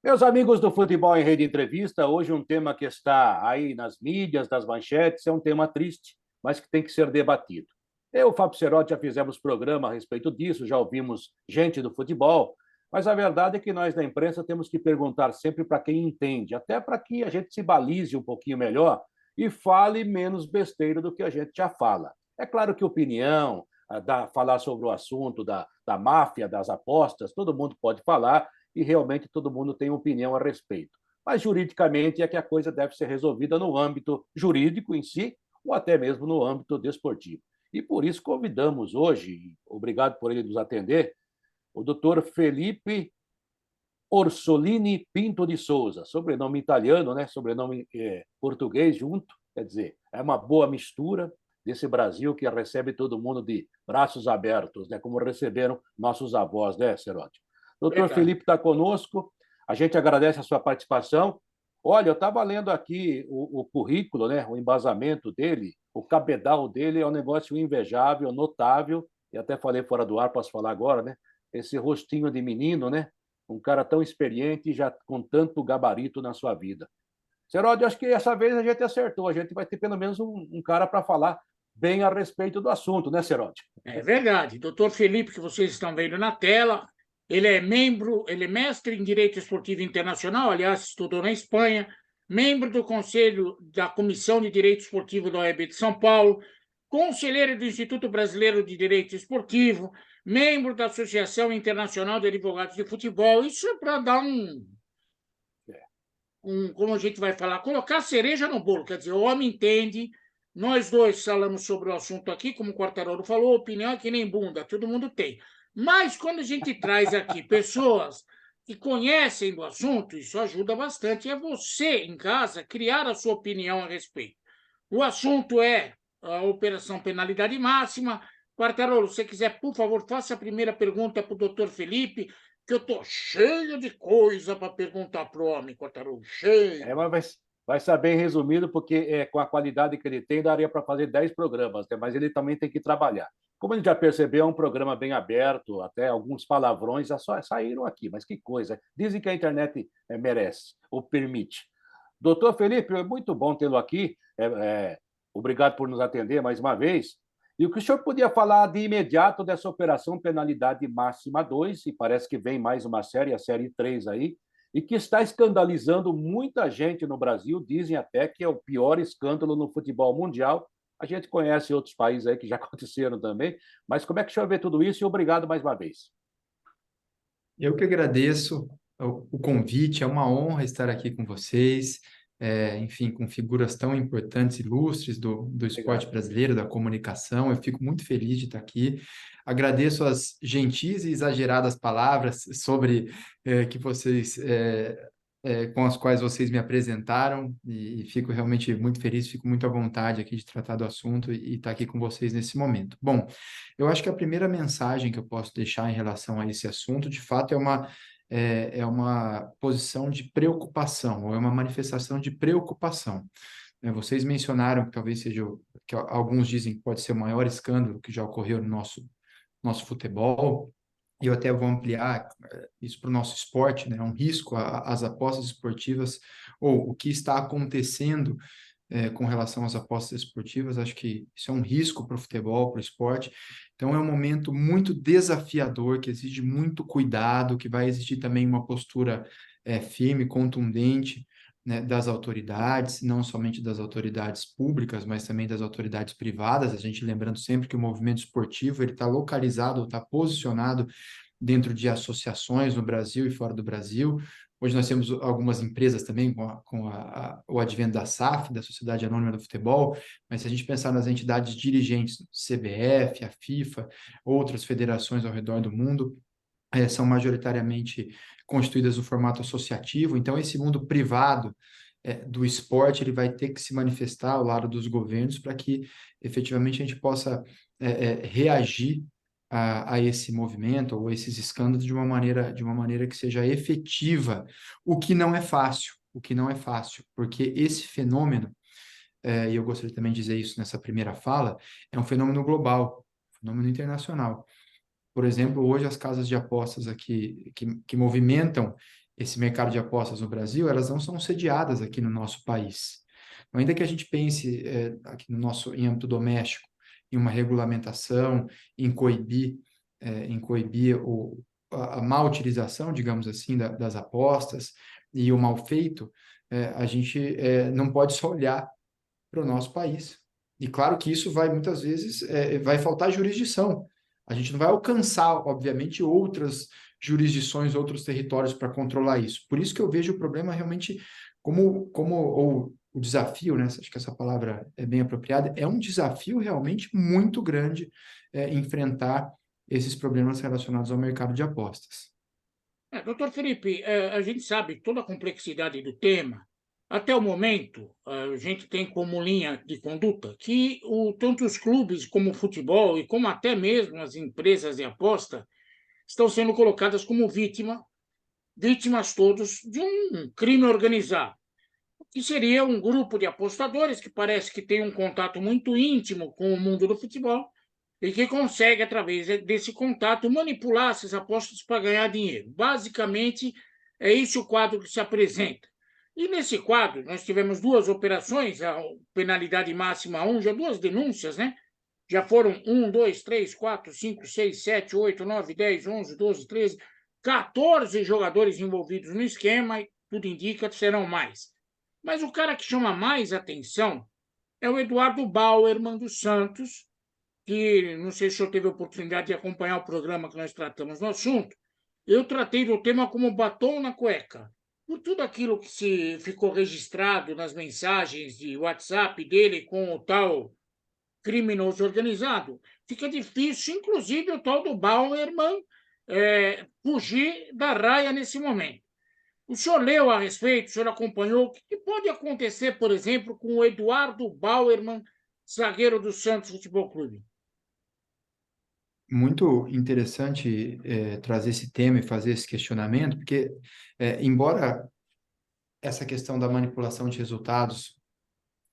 Meus amigos do Futebol em Rede Entrevista, hoje um tema que está aí nas mídias, nas manchetes, é um tema triste, mas que tem que ser debatido. Eu, Fábio Cerotti, já fizemos programa a respeito disso, já ouvimos gente do futebol, mas a verdade é que nós da imprensa temos que perguntar sempre para quem entende, até para que a gente se balize um pouquinho melhor e fale menos besteira do que a gente já fala. É claro que opinião, falar sobre o assunto da máfia, das apostas, todo mundo pode falar, e realmente todo mundo tem opinião a respeito. Mas juridicamente é que a coisa deve ser resolvida no âmbito jurídico em si, ou até mesmo no âmbito desportivo. E por isso convidamos hoje, obrigado por ele nos atender, o doutor Felipe Orsolini Pinto de Souza, sobrenome italiano, né? Sobrenome português junto, quer dizer, é uma boa mistura desse Brasil que recebe todo mundo de braços abertos, né? Como receberam nossos avós, né, Cerotti? Doutor Verdade. Felipe está conosco, a gente agradece a sua participação. Olha, eu estava lendo aqui o currículo, né? O embasamento dele, o cabedal dele é um negócio invejável, notável, e até falei fora do ar, posso falar agora, né? Esse rostinho de menino, né? Um cara tão experiente e já com tanto gabarito na sua vida. Seródio, acho que essa vez a gente acertou. A gente vai ter pelo menos um cara para falar bem a respeito do assunto, né, Seródio? É verdade. Doutor Felipe, que vocês estão vendo na tela, ele é membro, ele é mestre em Direito Esportivo Internacional, aliás, estudou na Espanha, membro do Conselho da Comissão de Direito Esportivo da OAB de São Paulo, conselheiro do Instituto Brasileiro de Direito Esportivo, membro da Associação Internacional de Advogados de Futebol. Isso é para dar como a gente vai falar, colocar cereja no bolo. Quer dizer, o homem entende. Nós dois falamos sobre o assunto aqui, como o Quartarolo falou, opinião é que nem bunda, todo mundo tem. Mas quando a gente traz aqui pessoas que conhecem do assunto, isso ajuda bastante. É você, em casa, criar a sua opinião a respeito. O assunto é a Operação Penalidade Máxima. Quartarolo, se você quiser, por favor, faça a primeira pergunta para o doutor Felipe, que eu estou cheio de coisa para perguntar para o homem, Quartarolo, cheio. Mas vai ser bem resumido, porque com a qualidade que ele tem, daria para fazer 10 programas, né? Mas ele também tem que trabalhar. Como ele já percebeu, é um programa bem aberto, até alguns palavrões já só saíram aqui, mas que coisa. Dizem que a internet merece, ou permite. Doutor Felipe, é muito bom tê-lo aqui. Obrigado por nos atender mais uma vez. E o que o senhor podia falar de imediato dessa Operação Penalidade Máxima 2, e parece que vem mais uma série, a série 3 aí, e que está escandalizando muita gente no Brasil, dizem até que é o pior escândalo no futebol mundial. A gente conhece outros países aí que já aconteceram também, mas como é que o senhor vê tudo isso? E obrigado mais uma vez. Eu que agradeço o convite, é uma honra estar aqui com vocês, enfim, com figuras tão importantes, ilustres do esporte Obrigado. brasileiro, da comunicação. Eu fico muito feliz de estar aqui. Agradeço as gentis e exageradas palavras sobre que vocês com as quais vocês me apresentaram e fico realmente muito feliz, fico muito à vontade aqui de tratar do assunto e estar aqui com vocês nesse momento. Bom, eu acho que a primeira mensagem que eu posso deixar em relação a esse assunto, de fato, é uma posição de preocupação, ou é uma manifestação de preocupação. Vocês mencionaram que talvez seja, que alguns dizem que pode ser o maior escândalo que já ocorreu no nosso futebol, e eu até vou ampliar isso para o nosso esporte, né? É um risco às apostas esportivas, ou o que está acontecendo com relação às apostas esportivas. Acho que isso é um risco para o futebol, para o esporte. Então, é um momento muito desafiador, que exige muito cuidado, que vai exigir também uma postura firme, contundente, né, das autoridades, não somente das autoridades públicas, mas também das autoridades privadas. A gente lembrando sempre que o movimento esportivo ele está localizado, está posicionado dentro de associações no Brasil e fora do Brasil. Hoje nós temos algumas empresas também o advento da SAF, da Sociedade Anônima do Futebol, mas se a gente pensar nas entidades dirigentes, CBF, a FIFA, outras federações ao redor do mundo, são majoritariamente constituídas no formato associativo. Então, esse mundo privado do esporte, ele vai ter que se manifestar ao lado dos governos para que, efetivamente, a gente possa reagir a esse movimento ou esses escândalos de uma maneira que seja efetiva, o que não é fácil, porque esse fenômeno, e eu gostaria também de dizer isso nessa primeira fala, é um fenômeno global, um fenômeno internacional. Por exemplo, hoje as casas de apostas aqui que movimentam esse mercado de apostas no Brasil, elas não são sediadas aqui no nosso país. Ainda que a gente pense aqui no nosso em âmbito doméstico, em uma regulamentação, em coibir a má utilização, digamos assim, das apostas e o mal feito, a gente não pode só olhar para o nosso país. E claro que isso vai, muitas vezes, vai faltar jurisdição. A gente não vai alcançar, obviamente, outras jurisdições, outros territórios para controlar isso. Por isso que eu vejo o problema realmente ou o desafio, né? Acho que essa palavra é bem apropriada, é um desafio realmente muito grande enfrentar esses problemas relacionados ao mercado de apostas. Doutor Felipe, a gente sabe toda a complexidade do tema. Até o momento, a gente tem como linha de conduta que tanto os clubes como o futebol e como até mesmo as empresas de aposta estão sendo colocadas como vítimas todos de um crime organizado, que seria um grupo de apostadores que parece que tem um contato muito íntimo com o mundo do futebol e que consegue, através desse contato, manipular essas apostas para ganhar dinheiro. Basicamente, é esse o quadro que se apresenta. E nesse quadro, nós tivemos 2 operações, a penalidade máxima 1, já 2 denúncias, né? Já foram 1, 2, 3, 4, 5, 6, 7, 8, 9, 10, 11, 12, 13, 14 jogadores envolvidos no esquema e tudo indica que serão mais. Mas o cara que chama mais atenção é o Eduardo Bauerman dos Santos, que não sei se o senhor teve a oportunidade de acompanhar o programa que nós tratamos no assunto. Eu tratei do tema como batom na cueca. Por tudo aquilo que se ficou registrado nas mensagens de WhatsApp dele com o tal criminoso organizado, fica difícil, inclusive o tal do Bauerman, fugir da raia nesse momento. O senhor leu a respeito, o senhor acompanhou, o que pode acontecer, por exemplo, com o Eduardo Bauerman, zagueiro do Santos Futebol Clube? Muito interessante trazer esse tema e fazer esse questionamento, porque, embora essa questão da manipulação de resultados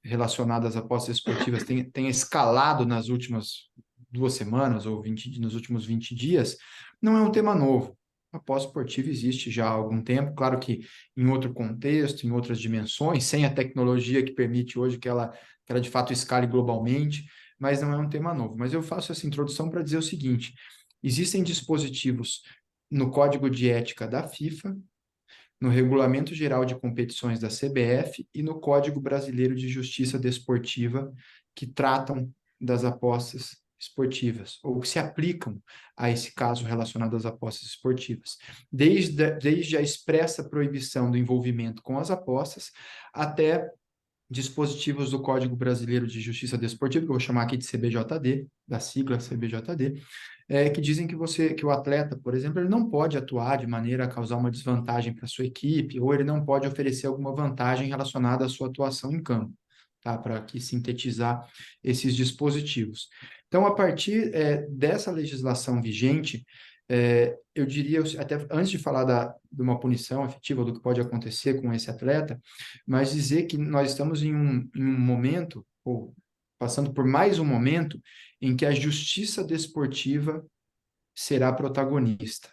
relacionada às apostas esportivas tenha escalado nas últimas 2 semanas ou nos últimos 20 dias, não é um tema novo. A aposta esportiva existe já há algum tempo, claro que em outro contexto, em outras dimensões, sem a tecnologia que permite hoje que ela de fato escale globalmente, mas não é um tema novo. Mas eu faço essa introdução para dizer o seguinte: existem dispositivos no Código de Ética da FIFA, no Regulamento Geral de Competições da CBF e no Código Brasileiro de Justiça Desportiva, que tratam das apostas esportivas, ou que se aplicam a esse caso relacionado às apostas esportivas. Desde a expressa proibição do envolvimento com as apostas, até dispositivos do Código Brasileiro de Justiça Desportiva, que eu vou chamar aqui de CBJD, da sigla CBJD, que dizem que o atleta, por exemplo, ele não pode atuar de maneira a causar uma desvantagem para a sua equipe, ou ele não pode oferecer alguma vantagem relacionada à sua atuação em campo, tá? Para aqui sintetizar esses dispositivos. Então, a partir dessa legislação vigente, eu diria, até antes de falar de uma punição efetiva, do que pode acontecer com esse atleta, mas dizer que nós estamos em um momento, ou passando por mais um momento, em que a justiça desportiva será protagonista.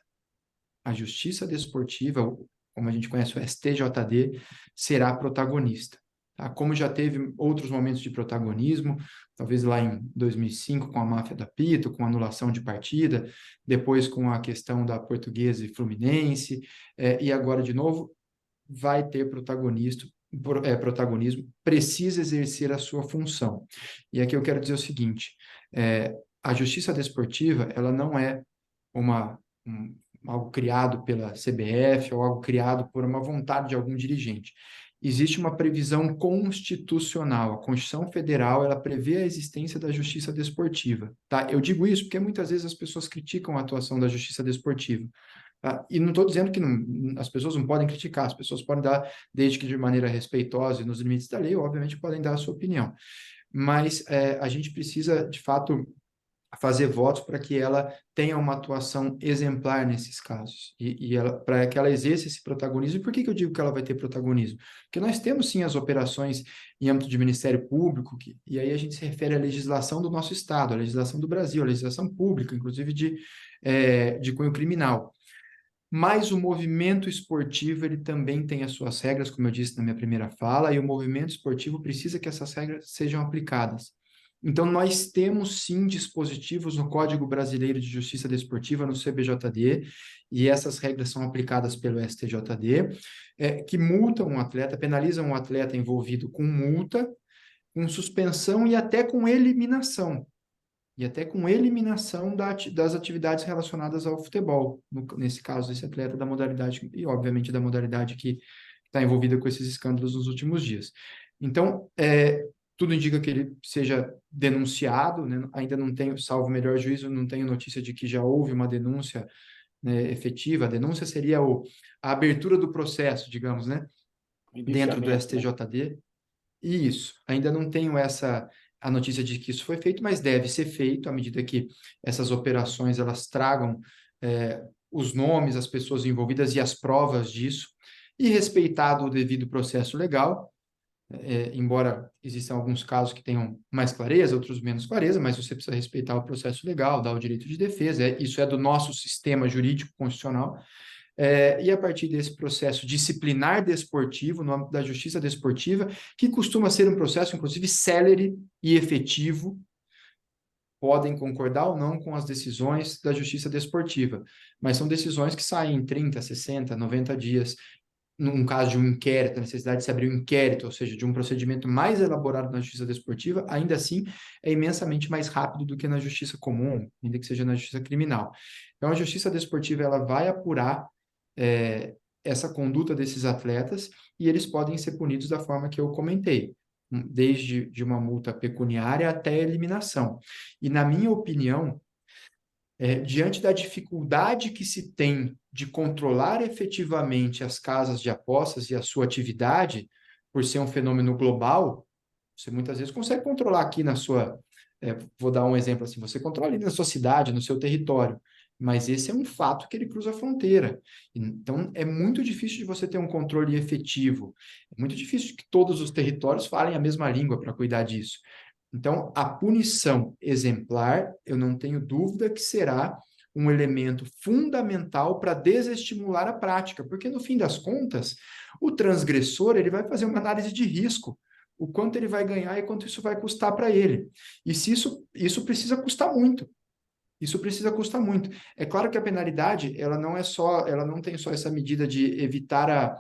A justiça desportiva, como a gente conhece o STJD, será protagonista. Tá? Como já teve outros momentos de protagonismo, talvez lá em 2005 com a máfia da Apito, com a anulação de partida, depois com a questão da Portuguesa e Fluminense, e agora de novo vai ter protagonismo, precisa exercer a sua função. E aqui eu quero dizer o seguinte: a justiça desportiva, ela não é algo criado pela CBF ou algo criado por uma vontade de algum dirigente. Existe uma previsão constitucional. A Constituição Federal, ela prevê a existência da justiça desportiva. Tá? Eu digo isso porque muitas vezes as pessoas criticam a atuação da justiça desportiva. Tá? E não estou dizendo que as pessoas não podem criticar, as pessoas podem dar, desde que de maneira respeitosa e nos limites da lei, obviamente podem dar a sua opinião. Mas a gente precisa, de fato, fazer votos para que ela tenha uma atuação exemplar nesses casos, para que ela exerça esse protagonismo. E por que eu digo que ela vai ter protagonismo? Porque nós temos, sim, as operações em âmbito de Ministério Público, e aí a gente se refere à legislação do nosso Estado, à legislação do Brasil, à legislação pública, inclusive de cunho criminal. mas o movimento esportivo ele também tem as suas regras, como eu disse na minha primeira fala, e o movimento esportivo precisa que essas regras sejam aplicadas. Então, nós temos sim dispositivos no Código Brasileiro de Justiça Desportiva, no CBJD, e essas regras são aplicadas pelo STJD, que multam um atleta, penalizam um atleta envolvido com multa, com suspensão e até com eliminação. Das atividades relacionadas ao futebol, nesse caso, esse atleta da modalidade, e obviamente da modalidade que está envolvida com esses escândalos nos últimos dias. Então, tudo indica que ele seja denunciado, né? Ainda não tenho, salvo o melhor juízo, não tenho notícia de que já houve uma denúncia, né, efetiva. A denúncia seria a abertura do processo, digamos, né, dentro do STJD. Isso, ainda não tenho a notícia de que isso foi feito, mas deve ser feito à medida que essas operações elas tragam os nomes, as pessoas envolvidas e as provas disso, e respeitado o devido processo legal, embora existam alguns casos que tenham mais clareza, outros menos clareza, mas você precisa respeitar o processo legal, dar o direito de defesa, isso é do nosso sistema jurídico constitucional. E a partir desse processo disciplinar desportivo, no âmbito da justiça desportiva, que costuma ser um processo, inclusive, célere e efetivo, podem concordar ou não com as decisões da justiça desportiva, mas são decisões que saem em 30, 60, 90 dias. Num caso de um inquérito, a necessidade de se abrir um inquérito, ou seja, de um procedimento mais elaborado na justiça desportiva, ainda assim é imensamente mais rápido do que na justiça comum, ainda que seja na justiça criminal. Então, a justiça desportiva ela vai apurar essa conduta desses atletas e eles podem ser punidos da forma que eu comentei, desde de uma multa pecuniária até a eliminação. E, na minha opinião, diante da dificuldade que se tem de controlar efetivamente as casas de apostas e a sua atividade, por ser um fenômeno global, você muitas vezes consegue controlar aqui na sua... vou dar um exemplo assim, você controla ali na sua cidade, no seu território, mas esse é um fato que ele cruza a fronteira. Então, é muito difícil de você ter um controle efetivo. É muito difícil que todos os territórios falem a mesma língua para cuidar disso. Então, a punição exemplar, eu não tenho dúvida que será um elemento fundamental para desestimular a prática, porque, no fim das contas, o transgressor ele vai fazer uma análise de risco, o quanto ele vai ganhar e quanto isso vai custar para ele. E se isso precisa custar muito. Isso precisa custar muito. É claro que a penalidade, ela não tem só essa medida de evitar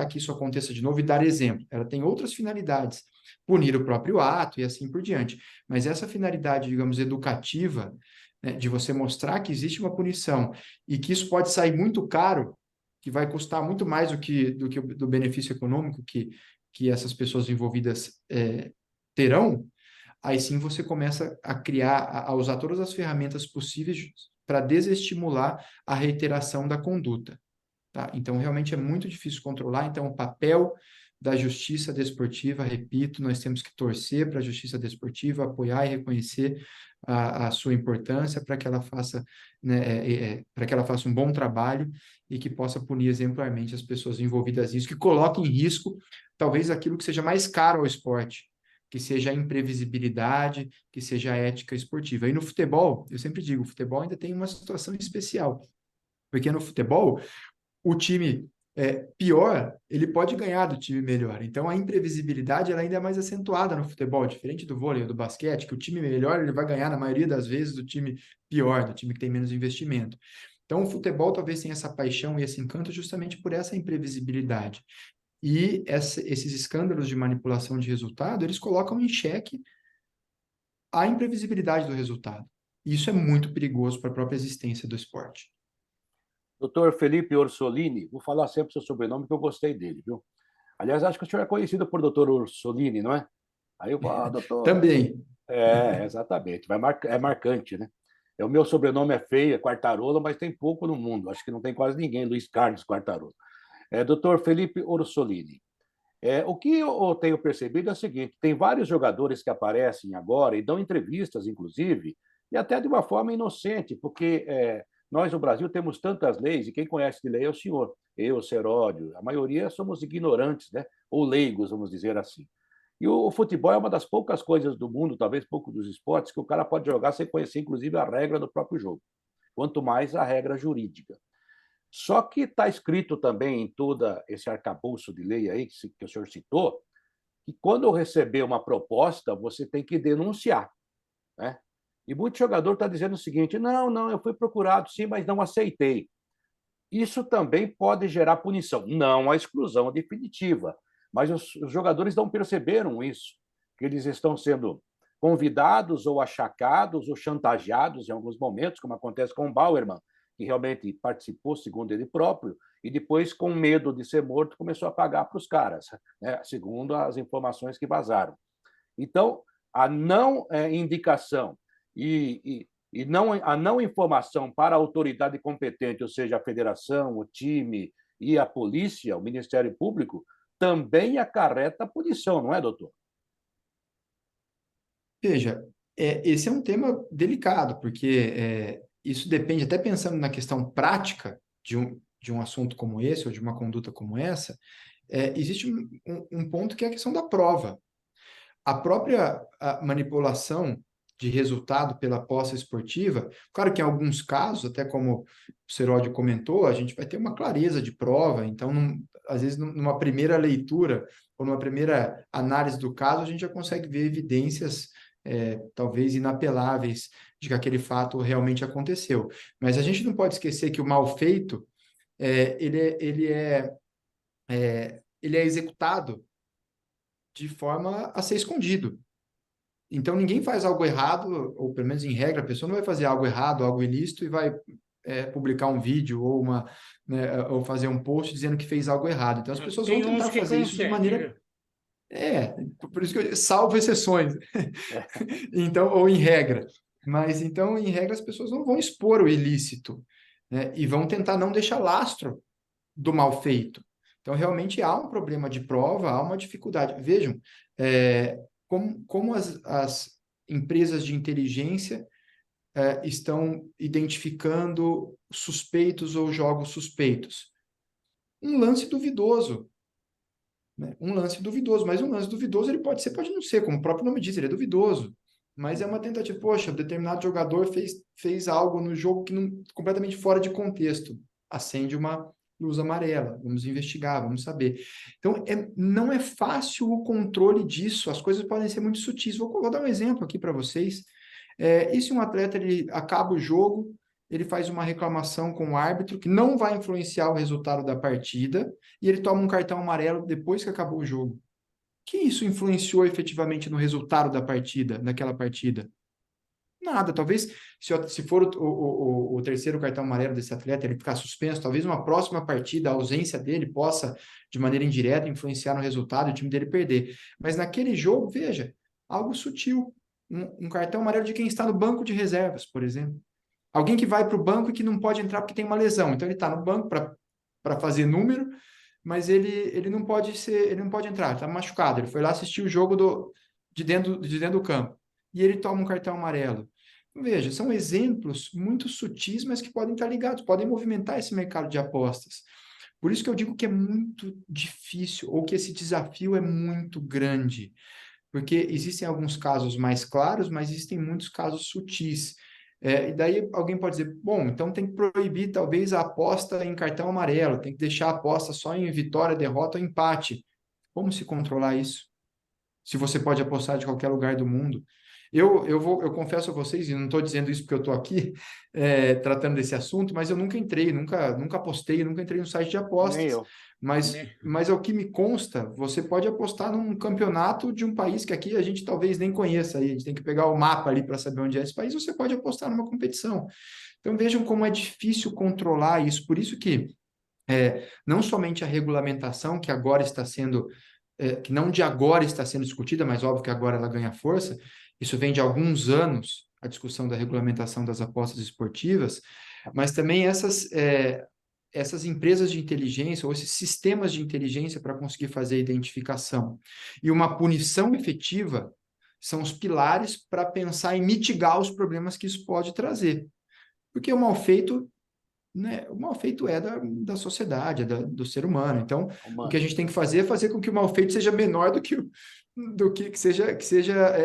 que isso aconteça de novo e dar exemplo. Ela tem outras finalidades, punir o próprio ato e assim por diante. Mas essa finalidade, digamos, educativa, né, de você mostrar que existe uma punição e que isso pode sair muito caro, que vai custar muito mais do benefício econômico que essas pessoas envolvidas terão, aí sim você começa a usar todas as ferramentas possíveis para desestimular a reiteração da conduta. Tá? Então, realmente é muito difícil controlar. Então, o papel da justiça desportiva, repito, nós temos que torcer para a justiça desportiva, apoiar e reconhecer a sua importância para que ela faça, né, para que ela faça um bom trabalho e que possa punir exemplarmente as pessoas envolvidas nisso, que coloquem em risco talvez aquilo que seja mais caro ao esporte, que seja a imprevisibilidade, que seja a ética esportiva. E no futebol, eu sempre digo, o futebol ainda tem uma situação especial, porque no futebol, o time pior, ele pode ganhar do time melhor. Então, a imprevisibilidade ela ainda é mais acentuada no futebol, diferente do vôlei ou do basquete, que o time melhor ele vai ganhar, na maioria das vezes, do time pior, do time que tem menos investimento. Então, o futebol talvez tenha essa paixão e esse encanto justamente por essa imprevisibilidade. E esses escândalos de manipulação de resultado, eles colocam em xeque a imprevisibilidade do resultado. E isso é muito perigoso para a própria existência do esporte. Doutor Felipe Orsolini, vou falar sempre o seu sobrenome, que eu gostei dele, viu? Aliás, acho que o senhor é conhecido por doutor Orsolini, não é? Aí eu falo, doutor... Também. Exatamente. É marcante, né? O meu sobrenome é feio, é Quartarolo, mas tem pouco no mundo. Acho que não tem quase ninguém, Luiz Carlos Quartarolo. Doutor Felipe Orsolini, o que eu tenho percebido é o seguinte, tem vários jogadores que aparecem agora e dão entrevistas, inclusive, e até de uma forma inocente, porque nós no Brasil temos tantas leis, e quem conhece de lei é o senhor, eu, Seródio, a maioria somos ignorantes, né? Ou leigos, vamos dizer assim. E o futebol é uma das poucas coisas do mundo, talvez pouco dos esportes, que o cara pode jogar sem conhecer, inclusive, a regra do próprio jogo. quanto mais a regra jurídica. Só que está escrito também em todo esse arcabouço de lei aí que o senhor citou, que quando eu receber uma proposta, você tem que denunciar, né? E muito jogador está dizendo o seguinte: não, eu fui procurado sim, mas não aceitei. Isso também pode gerar punição, não a exclusão definitiva, mas os jogadores não perceberam isso, que eles estão sendo convidados ou achacados ou chantageados em alguns momentos, como acontece com o Bauerman, que realmente participou, segundo ele próprio, e depois, com medo de ser morto, começou a pagar para os caras, né? Segundo as informações que vazaram. Então, a não indicação e não, a não informação para a autoridade competente, ou seja, a federação, o time e a polícia, o Ministério Público, também acarreta punição, não é, doutor? Veja, esse é um tema delicado, porque isso depende, até pensando na questão prática de um assunto como esse, ou de uma conduta como essa, existe um ponto que é a questão da prova. A própria manipulação de resultado pela aposta esportiva, claro que em alguns casos, até como o Seródio comentou, a gente vai ter uma clareza de prova, então, às vezes, numa primeira leitura ou numa primeira análise do caso, a gente já consegue ver evidências, talvez inapeláveis, de que aquele fato realmente aconteceu. Mas a gente não pode esquecer que o mal feito, ele é executado de forma a ser escondido. Então, ninguém faz algo errado, ou pelo menos em regra, a pessoa não vai fazer algo errado, algo ilícito, e vai publicar um vídeo ou, ou fazer um post dizendo que fez algo errado. Então, as pessoas vão Tem uns tentar que fazer isso de conseguem, maneira... viu? Por isso que eu salvo exceções. Então, ou em regra. Mas, então, em regra, as pessoas não vão expor o ilícito, né? E vão tentar não deixar lastro do mal feito. Então, realmente há um problema de prova, há uma dificuldade. Vejam, como as empresas de inteligência estão identificando suspeitos ou jogos suspeitos. Um lance duvidoso, né? Um lance duvidoso, mas um lance duvidoso ele pode ser, pode não ser, como o próprio nome diz, ele é duvidoso. Mas é uma tentativa, poxa, determinado jogador fez algo no jogo que não, completamente fora de contexto. Acende uma luz amarela, vamos investigar, vamos saber. Então, não é fácil o controle disso, as coisas podem ser muito sutis. Vou dar um exemplo aqui para vocês. E se um atleta ele acaba o jogo, ele faz uma reclamação com o árbitro, que não vai influenciar o resultado da partida, e ele toma um cartão amarelo depois que acabou o jogo. Que isso influenciou efetivamente no resultado da partida, daquela partida? Nada, talvez se for o terceiro cartão amarelo desse atleta, ele ficar suspenso, talvez uma próxima partida, a ausência dele possa, de maneira indireta, influenciar no resultado e o time dele perder. Mas naquele jogo, veja, algo sutil. Um cartão amarelo de quem está no banco de reservas, por exemplo. Alguém que vai para o banco e que não pode entrar porque tem uma lesão. Então ele está no banco para fazer número, mas ele não pode entrar, ele está machucado. Ele foi lá assistir o jogo de dentro do campo. E ele toma um cartão amarelo. Veja, são exemplos muito sutis, mas que podem estar ligados, podem movimentar esse mercado de apostas. Por isso que eu digo que é muito difícil, ou que esse desafio é muito grande. Porque existem alguns casos mais claros, mas existem muitos casos sutis. E daí alguém pode dizer, bom, então tem que proibir talvez a aposta em cartão amarelo, tem que deixar a aposta só em vitória, derrota ou empate. Como se controlar isso? Se você pode apostar de qualquer lugar do mundo. Eu confesso a vocês, e não estou dizendo isso porque eu estou aqui tratando desse assunto, mas eu nunca entrei, nunca apostei, nunca entrei no site de Nem apostas. eu. Mas ao que me consta, você pode apostar num campeonato de um país que aqui a gente talvez nem conheça, aí a gente tem que pegar o mapa ali para saber onde é esse país, você pode apostar numa competição. Então vejam como é difícil controlar isso, por isso que não somente a regulamentação que agora está sendo, que não de agora está sendo discutida, mas óbvio que agora ela ganha força, isso vem de alguns anos, a discussão da regulamentação das apostas esportivas, mas também essas empresas de inteligência ou esses sistemas de inteligência para conseguir fazer a identificação. E uma punição efetiva são os pilares para pensar em mitigar os problemas que isso pode trazer. Porque o mal feito, né, o mal feito é da sociedade, do ser humano. Então, o que a gente tem que fazer é fazer com que o mal feito seja menor do que seja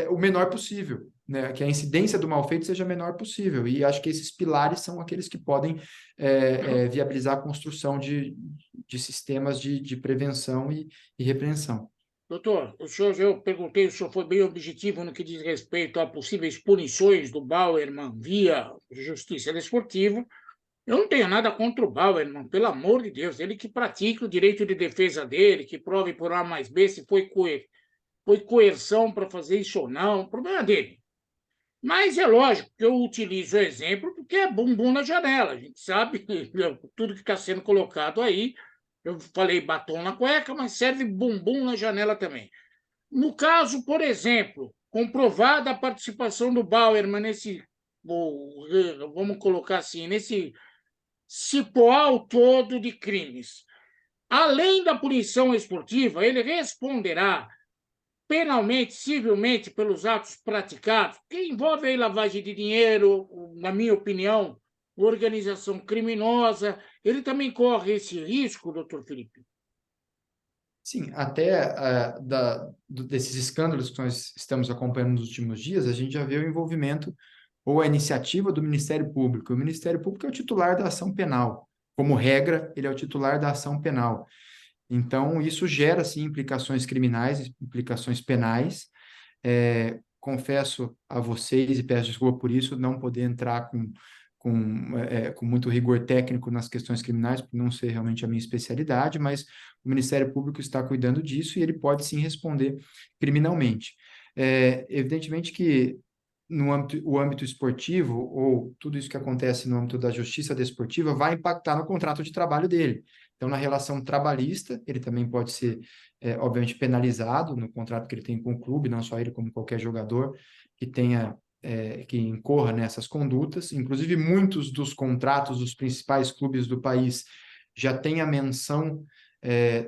o menor possível. né, que a incidência do mal feito seja a menor possível. E acho que esses pilares são aqueles que podem viabilizar a construção de sistemas de prevenção e repreensão. Doutor, eu perguntei, o senhor foi bem objetivo no que diz respeito a possíveis punições do Bauerman via justiça desportiva. Eu não tenho nada contra o Bauerman, pelo amor de Deus, ele que pratique o direito de defesa dele, que prove por A mais B se foi coerção para fazer isso ou não, o problema é dele. Mas é lógico que eu utilizo o exemplo porque é bumbum na janela. A gente sabe tudo que está sendo colocado aí. Eu falei batom na cueca, mas serve bumbum na janela também. No caso, por exemplo, comprovada a participação do Bauerman nesse, vamos colocar assim, nesse cipoal todo de crimes. Além da punição esportiva, ele responderá penalmente, civilmente, pelos atos praticados, que envolve aí lavagem de dinheiro, na minha opinião, organização criminosa. Ele também corre esse risco, doutor Felipe? Sim, até desses escândalos que nós estamos acompanhando nos últimos dias, a gente já vê o envolvimento ou a iniciativa do Ministério Público. O Ministério Público é o titular da ação penal. Como regra, ele é o titular da ação penal. Então, isso gera, sim, implicações criminais, implicações penais. Confesso a vocês, e peço desculpa por isso, não poder entrar com muito rigor técnico nas questões criminais, por não ser realmente a minha especialidade, mas o Ministério Público está cuidando disso e ele pode, sim, responder criminalmente. Evidentemente que o âmbito esportivo, ou tudo isso que acontece no âmbito da justiça desportiva, vai impactar no contrato de trabalho dele. Então, na relação trabalhista, ele também pode ser, obviamente, penalizado no contrato que ele tem com o clube, não só ele, como qualquer jogador que incorra nessas condutas. Inclusive, muitos dos contratos dos principais clubes do país já têm a menção,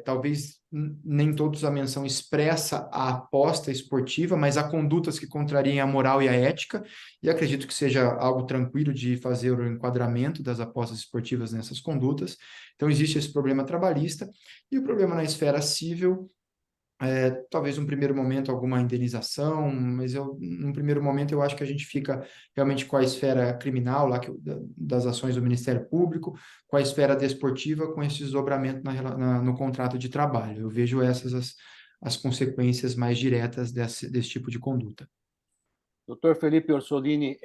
talvez nem todos a menção expressa a aposta esportiva, mas há condutas que contrariem a moral e a ética, e acredito que seja algo tranquilo de fazer o enquadramento das apostas esportivas nessas condutas. Então, existe esse problema trabalhista, e o problema na esfera civil, talvez num primeiro momento alguma indenização, mas num primeiro momento eu acho que a gente fica realmente com a esfera criminal, lá das ações do Ministério Público, com a esfera desportiva, com esse desdobramento no contrato de trabalho. Eu vejo essas as consequências mais diretas desse tipo de conduta. Doutor Felipe Orsolini,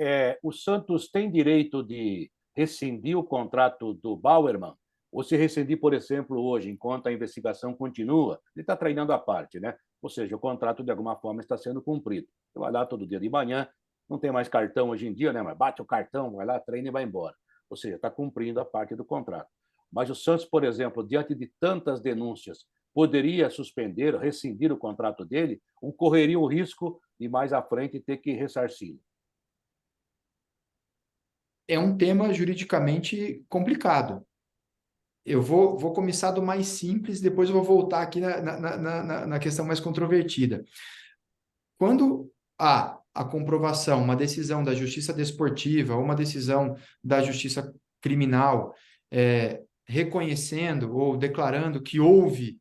o Santos tem direito de rescindir o contrato do Bauerman? Ou se rescindir, por exemplo, hoje, enquanto a investigação continua, ele está treinando à parte, né? Ou seja, o contrato, de alguma forma, está sendo cumprido. Ele vai lá todo dia de manhã, não tem mais cartão hoje em dia, né? Mas bate o cartão, vai lá, treina e vai embora. Ou seja, está cumprindo a parte do contrato. Mas o Santos, por exemplo, diante de tantas denúncias, poderia suspender, rescindir o contrato dele, ou correria o risco de mais à frente ter que ressarci-lo? É um tema juridicamente complicado. Eu vou começar do mais simples, depois eu vou voltar aqui na questão mais controvertida. Quando há a comprovação, uma decisão da justiça desportiva ou uma decisão da justiça criminal reconhecendo ou declarando que houve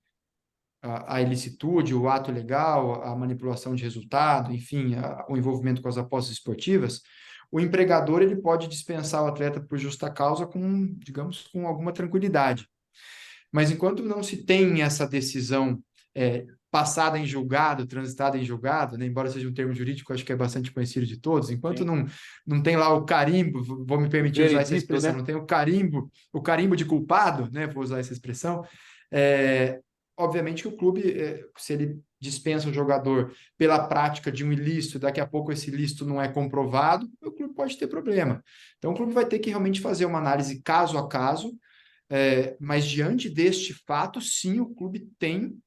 a ilicitude, o ato legal, a manipulação de resultado, enfim, o envolvimento com as apostas esportivas, o empregador ele pode dispensar o atleta por justa causa digamos, com alguma tranquilidade. Mas enquanto não se tem essa decisão passada em julgado, transitada em julgado, né, embora seja um termo jurídico, acho que é bastante conhecido de todos, enquanto não tem lá o carimbo, vou me permitir usar essa expressão, né? Não tem o carimbo de culpado, né, vou usar essa expressão, obviamente que o clube, se ele dispensa o jogador pela prática de um ilícito, daqui a pouco esse ilícito não é comprovado, o clube pode ter problema. Então, o clube vai ter que realmente fazer uma análise caso a caso, mas diante deste fato, sim, o clube tem,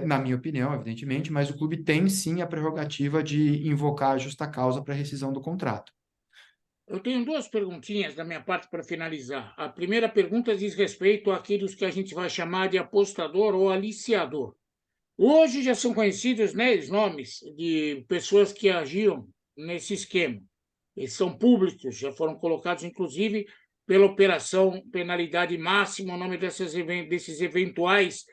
na minha opinião, evidentemente, mas o clube tem, sim, a prerrogativa de invocar a justa causa para a rescisão do contrato. Eu tenho duas perguntinhas da minha parte para finalizar. A primeira pergunta diz respeito àqueles que a gente vai chamar de apostador ou aliciador. Hoje já são conhecidos, né, os nomes de pessoas que agiam nesse esquema. Eles são públicos, já foram colocados, inclusive, pela Operação Penalidade Máxima, o nome desses eventuais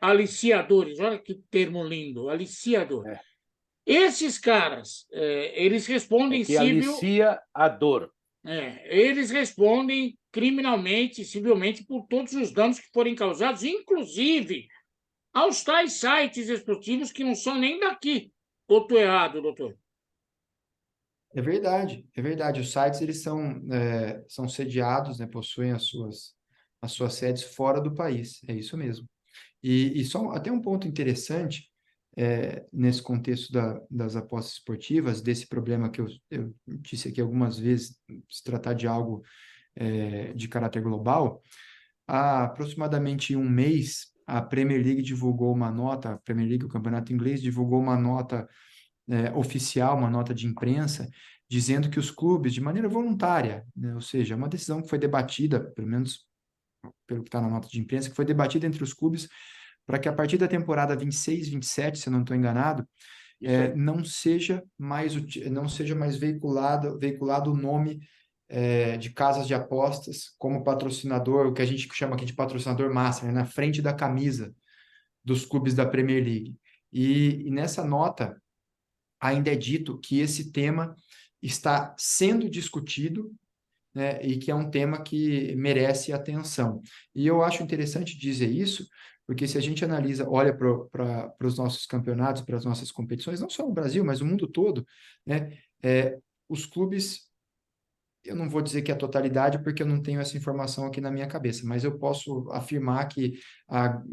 aliciadores. Olha que termo lindo, aliciador. Esses caras, eles respondem que civil... alicia a dor. Eles respondem criminalmente, civilmente, por todos os danos que forem causados, inclusive aos tais sites esportivos que não são nem daqui. Ou estou errado, doutor? É verdade, é verdade. Os sites, eles são sediados, né, possuem as suas sedes fora do país, é isso mesmo. E só até um ponto interessante, nesse contexto das apostas esportivas, desse problema que eu disse aqui algumas vezes, se tratar de algo de caráter global, há aproximadamente um mês, a Premier League divulgou uma nota, a Premier League, o campeonato inglês, divulgou uma nota oficial, uma nota de imprensa, dizendo que os clubes, de maneira voluntária, né, ou seja, uma decisão que foi debatida, pelo menos pelo que está na nota de imprensa, que foi debatida entre os clubes, para que a partir da temporada 26, 27, se eu não estou enganado, não seja mais veiculado o nome de casas de apostas como patrocinador, o que a gente chama aqui de patrocinador master, né, na frente da camisa dos clubes da Premier League. E nessa nota ainda é dito que esse tema está sendo discutido, né, e que é um tema que merece atenção. E eu acho interessante dizer isso, porque se a gente olha para os nossos campeonatos, para as nossas competições, não só no Brasil, mas no mundo todo, né, os clubes, eu não vou dizer que é a totalidade, porque eu não tenho essa informação aqui na minha cabeça, mas eu posso afirmar que a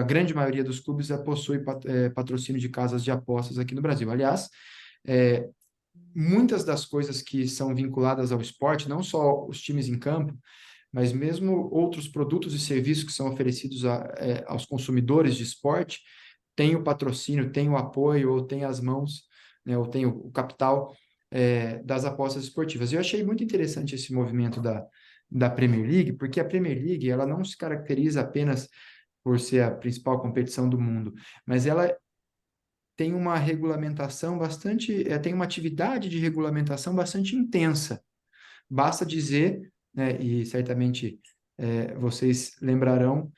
grande maioria dos clubes possui patrocínio de casas de apostas aqui no Brasil. Aliás, muitas das coisas que são vinculadas ao esporte, não só os times em campo, mas mesmo outros produtos e serviços que são oferecidos aos consumidores de esporte, tem o patrocínio, tem o apoio, ou tem as mãos, né, ou tem o capital das apostas esportivas. Eu achei muito interessante esse movimento da Premier League, porque a Premier League, ela não se caracteriza apenas por ser a principal competição do mundo, mas ela tem uma regulamentação tem uma atividade de regulamentação bastante intensa. Basta dizer, né, e certamente vocês lembrarão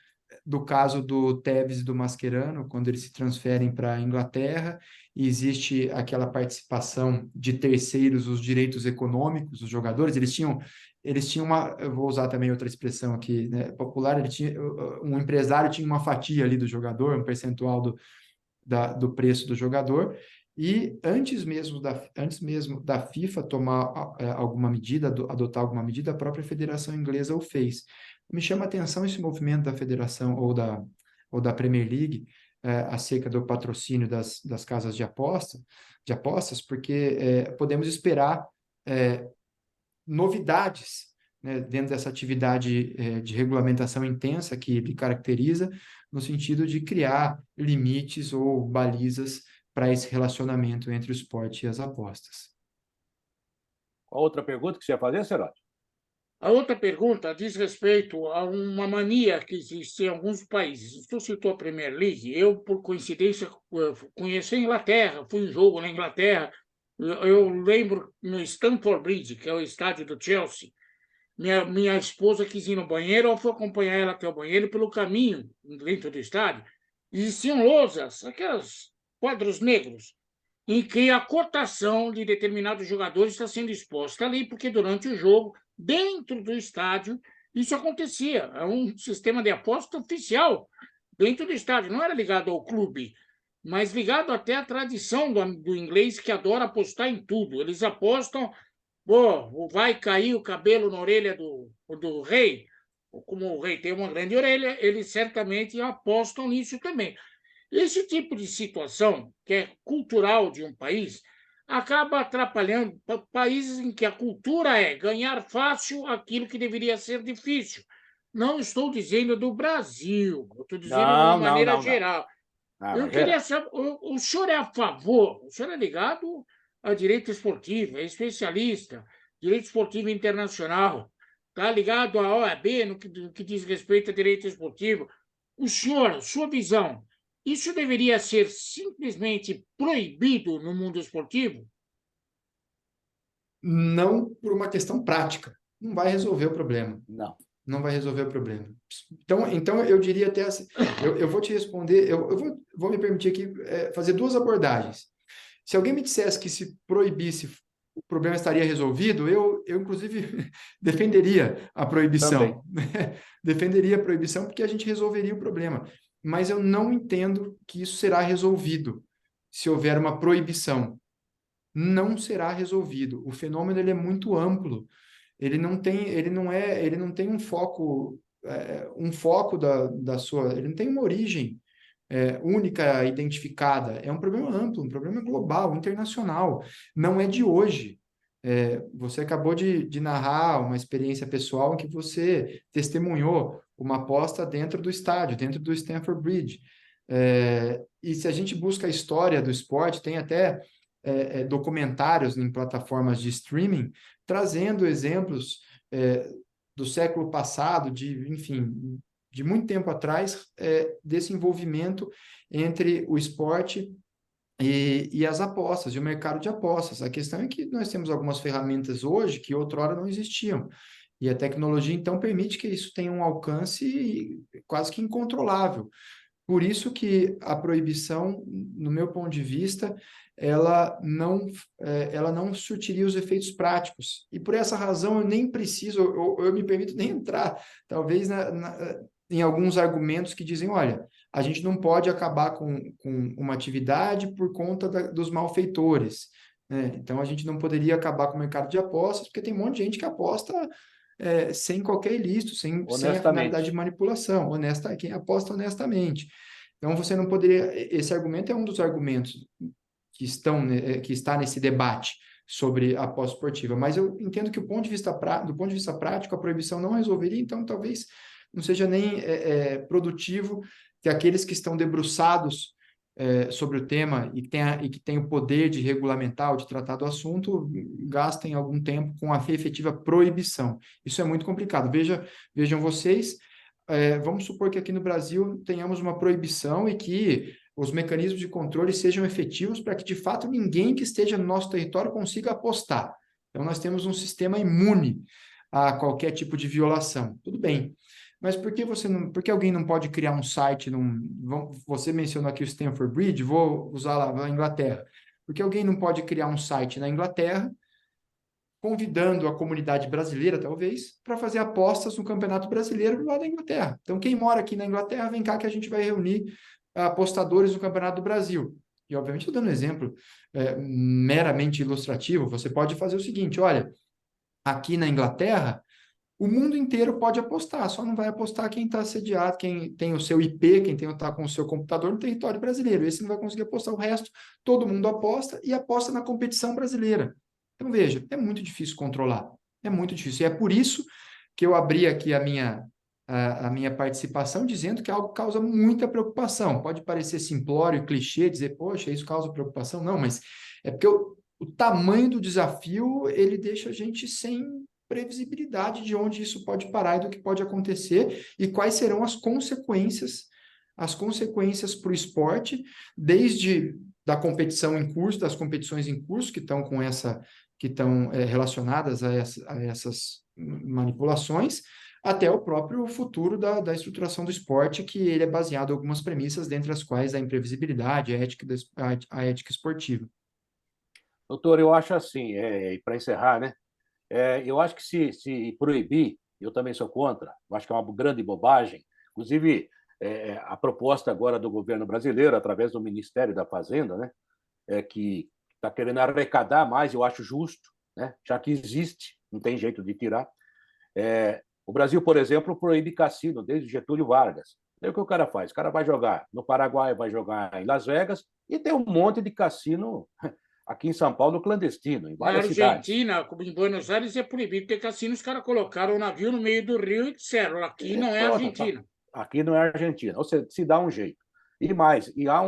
do caso do Tevez e do Mascherano, quando eles se transferem para a Inglaterra, e existe aquela participação de terceiros, os direitos econômicos dos jogadores, eles tinham eu vou usar também outra expressão aqui, né, popular, um empresário tinha uma fatia ali do jogador, um percentual do preço do jogador, e antes mesmo da FIFA tomar alguma medida, adotar alguma medida, a própria Federação Inglesa o fez. Me chama a atenção esse movimento da Federação ou da Premier League acerca do patrocínio das casas de apostas, porque podemos esperar novidades, né, dentro dessa atividade de regulamentação intensa que lhe caracteriza, no sentido de criar limites ou balizas para esse relacionamento entre o esporte e as apostas. Qual outra pergunta que você ia fazer, Serote? A outra pergunta diz respeito a uma mania que existe em alguns países. O senhor citou a Premier League. Eu, por coincidência, conheci a Inglaterra, fui em jogo na Inglaterra. Eu lembro no Stamford Bridge, que é o estádio do Chelsea, minha esposa quis ir no banheiro, eu fui acompanhar ela até o banheiro, pelo caminho, dentro do estádio, existiam lousas, aqueles quadros negros, em que a cotação de determinados jogadores está sendo exposta ali, porque durante o jogo, dentro do estádio, isso acontecia. É um sistema de aposta oficial dentro do estádio, não era ligado ao clube, mas ligado até à tradição do inglês, que adora apostar em tudo. Eles apostam, vai cair o cabelo na orelha do rei. Como o rei tem uma grande orelha, eles certamente apostam nisso também. Esse tipo de situação, que é cultural de um país, acaba atrapalhando países em que a cultura é ganhar fácil aquilo que deveria ser difícil. Não estou dizendo do Brasil, estou dizendo de uma maneira geral. Eu queria saber, o senhor é a favor, o senhor é ligado a direito esportivo, é especialista, direito esportivo internacional, está ligado à OAB no que diz respeito a direito esportivo. O senhor, sua visão, isso deveria ser simplesmente proibido no mundo esportivo? Não por uma questão prática. Não vai resolver o problema. Não vai resolver o problema. Então eu diria até assim, eu vou te responder, eu vou me permitir aqui fazer duas abordagens. Se alguém me dissesse que se proibisse o problema estaria resolvido, eu inclusive, defenderia a proibição. Defenderia a proibição porque a gente resolveria o problema. Mas eu não entendo que isso será resolvido se houver uma proibição. Não será resolvido. O fenômeno ele é muito amplo. Ele não tem um foco da sua, ele não tem uma origem única, identificada. É um problema amplo, um problema global, internacional. Não é de hoje. Você acabou de narrar uma experiência pessoal em que você testemunhou uma aposta dentro do estádio, dentro do Stamford Bridge. E se a gente busca a história do esporte, tem até documentários em plataformas de streaming trazendo exemplos do século passado, enfim, de muito tempo atrás, desse envolvimento entre o esporte e as apostas, e o mercado de apostas. A questão é que nós temos algumas ferramentas hoje que outrora não existiam. E a tecnologia, então, permite que isso tenha um alcance quase que incontrolável. Por isso que a proibição, no meu ponto de vista, ela não surtiria os efeitos práticos. E por essa razão eu nem preciso, eu me permito nem entrar, talvez, em alguns argumentos que dizem, olha, a gente não pode acabar com uma atividade por conta dos malfeitores, né? Então, a gente não poderia acabar com o mercado de apostas, porque tem um monte de gente que aposta sem qualquer ilícito, sem a finalidade de manipulação, quem aposta honestamente. Então, você não poderia... Esse argumento é um dos argumentos que está nesse debate sobre a aposta esportiva, mas eu entendo que do ponto de vista prático, a proibição não resolveria, então talvez não seja nem produtivo que aqueles que estão debruçados sobre o tema e que têm o poder de regulamentar ou de tratar do assunto, gastem algum tempo com a efetiva proibição. Isso é muito complicado. Vejam vocês, vamos supor que aqui no Brasil tenhamos uma proibição e que os mecanismos de controle sejam efetivos para que, de fato, ninguém que esteja no nosso território consiga apostar. Então, nós temos um sistema imune a qualquer tipo de violação. Tudo bem. Mas por que alguém não pode criar um site? Você mencionou aqui o Stamford Bridge, vou usar lá na Inglaterra. Por que alguém não pode criar um site na Inglaterra, convidando a comunidade brasileira, talvez, para fazer apostas no Campeonato Brasileiro lá da Inglaterra? Então, quem mora aqui na Inglaterra, vem cá que a gente vai reunir apostadores no Campeonato do Brasil. E, obviamente, estou dando um exemplo meramente ilustrativo. Você pode fazer o seguinte, olha, aqui na Inglaterra, o mundo inteiro pode apostar, só não vai apostar quem está sediado, quem tem o seu IP, quem está com o seu computador no território brasileiro. Esse não vai conseguir apostar. O resto, todo mundo aposta e aposta na competição brasileira. Então, veja, é muito difícil controlar. É muito difícil. E é por isso que eu abri aqui a minha participação dizendo que é algo que causa muita preocupação. Pode parecer simplório, clichê, dizer, poxa, isso causa preocupação. Não, mas é porque o tamanho do desafio, ele deixa a gente sem previsibilidade de onde isso pode parar e do que pode acontecer e quais serão as consequências para o esporte, desde da competição em curso, das competições em curso que estão relacionadas a essas manipulações, até o próprio futuro da estruturação do esporte, que ele é baseado em algumas premissas, dentre as quais a imprevisibilidade, a ética esportiva. Doutor, eu acho assim, para encerrar, né? Eu acho que se proibir, eu também sou contra, eu acho que é uma grande bobagem. Inclusive, a proposta agora do governo brasileiro, através do Ministério da Fazenda, né, que está querendo arrecadar mais, eu acho justo, né, já que existe, não tem jeito de tirar. O Brasil, por exemplo, proíbe cassino desde Getúlio Vargas. Aí o que o cara faz? O cara vai jogar no Paraguai, vai jogar em Las Vegas, e tem um monte de cassino aqui em São Paulo, clandestino, em várias cidades. Na Argentina, como em Buenos Aires, é proibido ter cassino. Os caras colocaram o navio no meio do rio e disseram, aqui não é Argentina. Aqui não é Argentina. Ou seja, se dá um jeito. E mais, há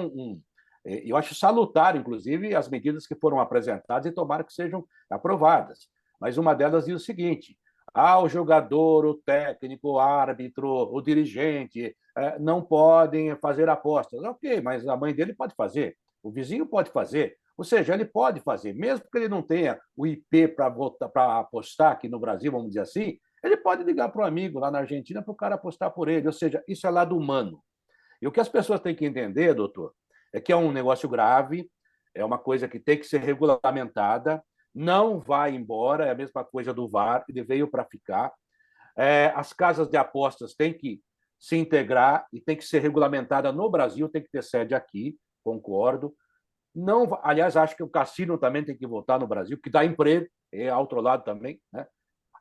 eu acho salutar, inclusive, as medidas que foram apresentadas e tomara que sejam aprovadas. Mas uma delas diz o seguinte, o jogador, o técnico, o árbitro, o dirigente não podem fazer apostas. Ok, mas a mãe dele pode fazer, o vizinho pode fazer. Ou seja, ele pode fazer, mesmo que ele não tenha o IP para apostar aqui no Brasil, vamos dizer assim, ele pode ligar para o amigo lá na Argentina para o cara apostar por ele. Ou seja, isso é lado humano. E o que as pessoas têm que entender, doutor, é que é um negócio grave, É uma coisa que tem que ser regulamentada, não vai embora, é a mesma coisa do VAR, ele veio para ficar. As casas de apostas têm que se integrar e tem que ser regulamentada no Brasil, tem que ter sede aqui, concordo. Não, aliás, acho que o cassino também tem que voltar no Brasil, que dá emprego, é outro lado também, né?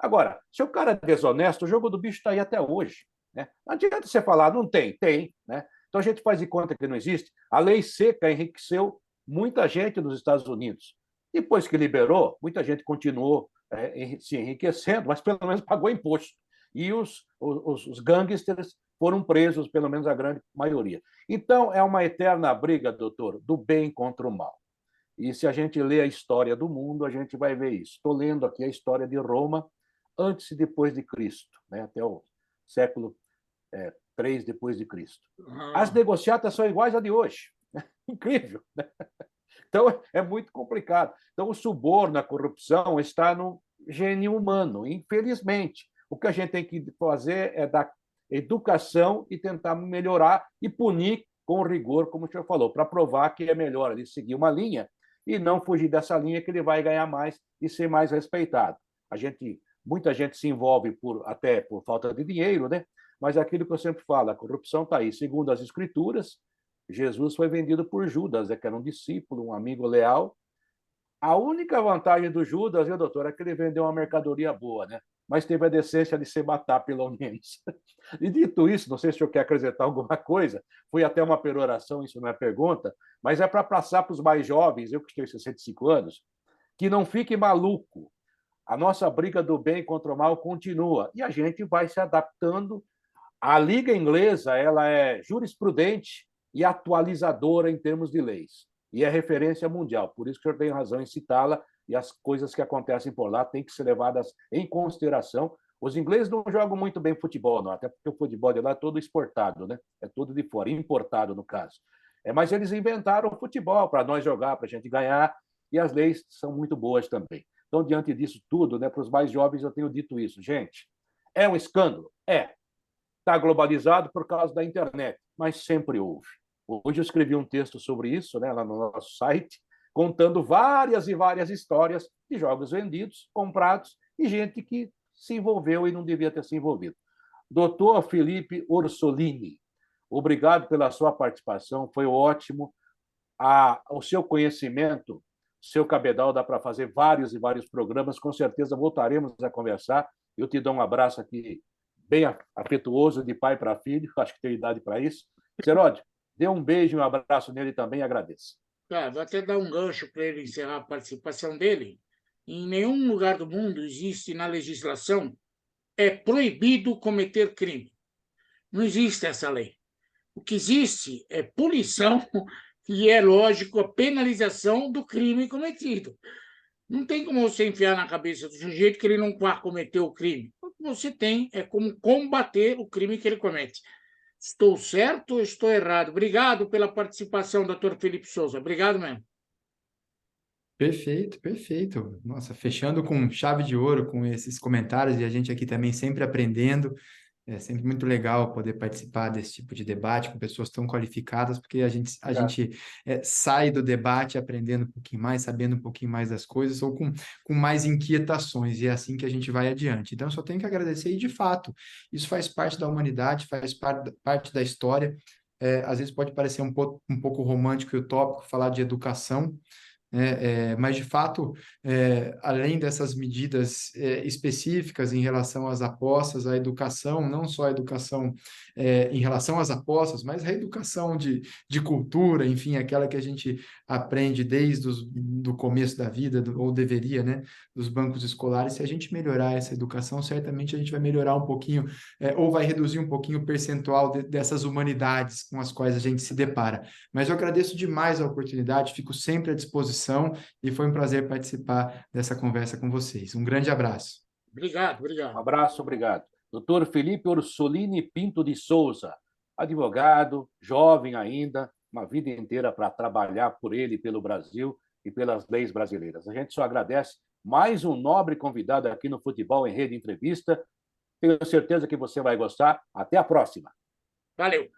Agora, se o cara é desonesto, o jogo do bicho está aí até hoje, né? Não adianta você falar, não tem, tem, né? Então a gente faz de conta que não existe. A lei seca enriqueceu muita gente nos Estados Unidos. Depois que liberou, muita gente continuou se enriquecendo, mas pelo menos pagou imposto. E os gangsters foram presos, pelo menos a grande maioria. Então, é uma eterna briga, doutor, do bem contra o mal. E se a gente lê a história do mundo, a gente vai ver isso. Estou lendo aqui a história de Roma antes e depois de Cristo, né? Até o século 3 depois de Cristo. As negociatas são iguais à de hoje. Incrível, né? Então, é muito complicado. Então, o suborno, a corrupção está no gênio humano, infelizmente. O que a gente tem que fazer é dar educação e tentar melhorar e punir com rigor, como o senhor falou, para provar que é melhor ele seguir uma linha e não fugir dessa linha, que ele vai ganhar mais e ser mais respeitado. Muita gente se envolve até por falta de dinheiro, né? Mas aquilo que eu sempre falo, a corrupção está aí. Segundo as Escrituras, Jesus foi vendido por Judas, que era um discípulo, um amigo leal. A única vantagem do Judas, viu, doutor, é que ele vendeu uma mercadoria boa, né? Mas teve a decência de se matar, pelo menos. E dito isso, não sei se o senhor quer acrescentar alguma coisa, fui até uma peroração, isso não é pergunta, mas é para passar para os mais jovens, eu que tenho 65 anos, que não fique maluco. A nossa briga do bem contra o mal continua e a gente vai se adaptando. A Liga Inglesa, ela é jurisprudente e atualizadora em termos de leis. E é referência mundial. Por isso que o senhor tem razão em citá-la, e as coisas que acontecem por lá têm que ser levadas em consideração. Os ingleses não jogam muito bem futebol, não, até porque o futebol de lá é todo exportado, né? É tudo de fora, importado, no caso. Mas eles inventaram o futebol para nós jogar, para a gente ganhar, e as leis são muito boas também. Então, diante disso tudo, né, para os mais jovens, eu tenho dito isso. Gente, é um escândalo? É. Está globalizado por causa da internet, mas sempre houve. Hoje eu escrevi um texto sobre isso, né, lá no nosso site, contando várias e várias histórias de jogos vendidos, comprados, e gente que se envolveu e não devia ter se envolvido. Doutor Felipe Orsolini, obrigado pela sua participação, foi ótimo. O seu conhecimento, seu cabedal, dá para fazer vários e vários programas, com certeza voltaremos a conversar. Eu te dou um abraço aqui, bem afetuoso, de pai para filho, acho que tem idade para isso. Seródio, dê um beijo e um abraço nele também e agradeço. Vou até dar um gancho para ele encerrar a participação dele. Em nenhum lugar do mundo existe na legislação proibido cometer crime. Não existe essa lei. O que existe é punição e, é lógico, a penalização do crime cometido. Não tem como você enfiar na cabeça do sujeito que ele não cometeu o crime. O que você tem é como combater o crime que ele comete. Estou certo ou estou errado? Obrigado pela participação, doutor Felipe Souza. Obrigado mesmo. Perfeito, perfeito. Nossa, fechando com chave de ouro com esses comentários e a gente aqui também sempre aprendendo. É sempre muito legal poder participar desse tipo de debate com pessoas tão qualificadas, porque a gente sai do debate aprendendo um pouquinho mais, sabendo um pouquinho mais das coisas, ou com mais inquietações, e é assim que a gente vai adiante. Então, eu só tenho que agradecer, e de fato, isso faz parte da humanidade, faz parte da história. Às vezes pode parecer um pouco romântico e utópico falar de educação, mas, de fato, além dessas medidas específicas em relação às apostas, a educação, não só a educação em relação às apostas, mas a educação de cultura, enfim, aquela que a gente aprende desde do começo da vida, ou deveria, né, dos bancos escolares. Se a gente melhorar essa educação, certamente a gente vai melhorar um pouquinho, ou vai reduzir um pouquinho o percentual dessas humanidades com as quais a gente se depara. Mas eu agradeço demais a oportunidade, fico sempre à disposição, e foi um prazer participar dessa conversa com vocês. Um grande abraço. Obrigado, obrigado. Um abraço, obrigado. Doutor Felipe Orsolini Pinto de Souza, advogado, jovem ainda, uma vida inteira para trabalhar por ele e pelo Brasil e pelas leis brasileiras. A gente só agradece. Mais um nobre convidado aqui no Futebol em Rede Entrevista. Tenho certeza que você vai gostar. Até a próxima. Valeu.